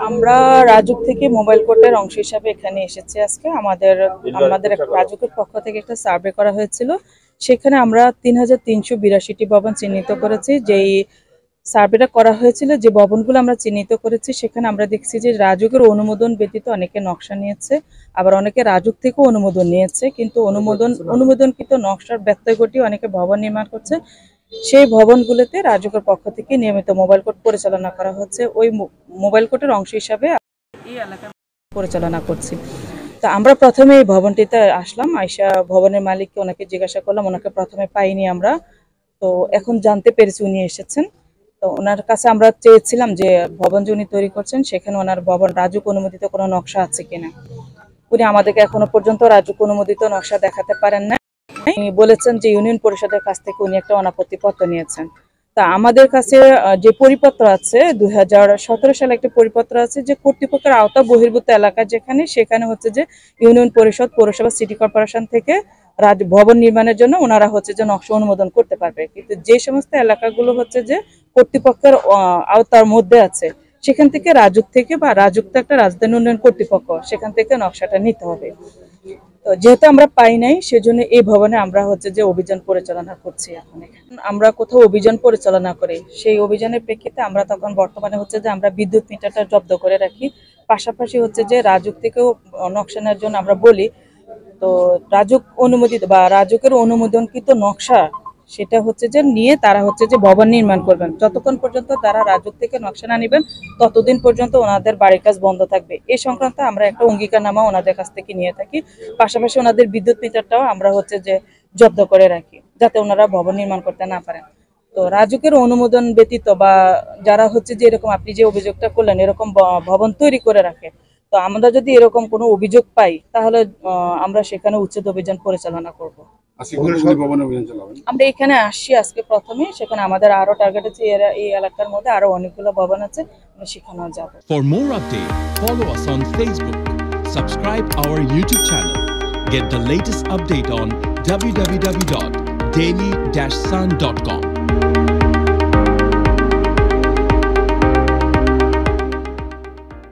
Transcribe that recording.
আমরা রাজুক থেকে মোবাইল কোর্টের অংশ হিসাবে এখানে এসেছি আজকে। আমাদের একটা রাজুকের পক্ষ থেকে একটা সার্ভে করা হয়েছিল। সেখানে আমরা ৩,৩৮২টি ভবন চিহ্নিত করেছি। যেই সার্ভেটা করা হয়েছিল, যে ভবনগুলো আমরা চিহ্নিত করেছি, সেখানে আমরা দেখছি যে রাজুকের অনুমোদন ব্যতীত অনেকে নকশা নিয়েছে, আবার অনেকে রাজুক থেকেও অনুমোদন নিয়েছে, কিন্তু অনুমোদনকৃত নকশার ব্যত্যয় ঘটিয়ে অনেকে ভবন নির্মাণ করছে। সেই ভবনগুলোতে রাজুকের পক্ষ থেকে নিয়মিত মোবাইল কোর্ট পরিচালনা করা হচ্ছে। ওই মোবাইল কোর্টের অংশ হিসাবে এই এলাকার পরিচালনা করছি। তো আমরা প্রথমে এই ভবনটিতে আসলাম, আইসা ভবনের মালিককে ওনাকে জিজ্ঞাসা করলাম। ওনাকে প্রথমে পাইনি আমরা, তো এখন জানতে পেরেছি উনি এসেছেন। তো ওনার কাছে আমরা চেয়েছিলাম যে ভবন যে উনি তৈরি করছেন সেখানে ওনার ভবন রাজুক অনুমোদিত কোনো নকশা আছে কিনা। উনি আমাদেরকে এখনো পর্যন্ত রাজুক অনুমোদিত নকশা দেখাতে পারেন না। উনি বলেছেন যে ইউনিয়ন পরিষদের কাছ থেকে উনি একটা অনাপত্তি পত্র নিয়েছেন। তা আমাদের কাছে যে পরিপত্র আছে, 2017 সালে একটা পরিপত্র আছে যে কর্তৃপক্ষের আওতা বহির্ভূত এলাকা যেখানে, সেখানে হচ্ছে যে ইউনিয়ন পরিষদ, পৌরসভা, সিটি কর্পোরেশন থেকে ভবন নির্মাণের জন্য ওনারা হচ্ছে যে নকশা অনুমোদন করতে পারবে। কিন্তু যে সমস্ত এলাকাগুলো হচ্ছে যে কর্তৃপক্ষের আওতার মধ্যে আছে, সেখান থেকে রাজুক থেকে বা রাজুক তো একটা রাজধানী উন্নয়ন কর্তৃপক্ষ, সেখান থেকে নকশাটা নিতে হবে। তো যেহেতু আমরা পাই নাই, সেজন্য এই ভবনে আমরা হচ্ছে যে অভিযান পরিচালনা করছি। এখন আমরা কোথাও অভিযান পরিচালনা করি, সেই অভিযানের প্রেক্ষিতে আমরা তখন বর্তমানে হচ্ছে যে আমরা বিদ্যুৎ মিটারটা জব্দ করে রাখি। পাশাপাশি হচ্ছে যে রাজুক থেকেও নকশা নেওয়ার জন্য আমরা বলি। তো রাজুক অনুমোদিত বা রাজুকের অনুমোদনকৃত নকশা, সেটা হচ্ছে যে নিয়ে তারা হচ্ছে যে ভবন নির্মাণ করবেন। যতক্ষণ পর্যন্ত তারা রাজুক থেকে নকশা না নেবেন, ততদিন পর্যন্ত ওনাদের বাড়ির কাজ বন্ধ থাকবে। এই সংক্রান্ত আমরা একটা অঙ্গীকারনামা ওনাদের কাছ থেকে নিয়ে থাকি। পাশাপাশি ওনাদের বিদ্যুৎ মিটারটাও আমরা হচ্ছে যে জব্দ করে রাখি, যাতে ওনারা ভবন নির্মাণ করতে না পারেন। তো রাজুকের অনুমোদন ব্যতীত বা যারা হচ্ছে যে এরকম আপনি যে অভিযোগটা করলেন, এরকম ভবন তৈরি করে রাখে, তো আমরা যদি এরকম কোনো অভিযোগ পাই, তাহলে আমরা সেখানে উচ্ছেদ অভিযান পরিচালনা করব। আমরা এখানে আসছি আজকে প্রথমে, সেখানে আমাদের আরো টার্গেট আছে, এই এলাকার মধ্যে আরো অনেকগুলো ভবন আছে, আমরা সেখানেও যাব। For more update, follow us on Facebook, subscribe our YouTube channel, get the latest update on www.daily-sun.com.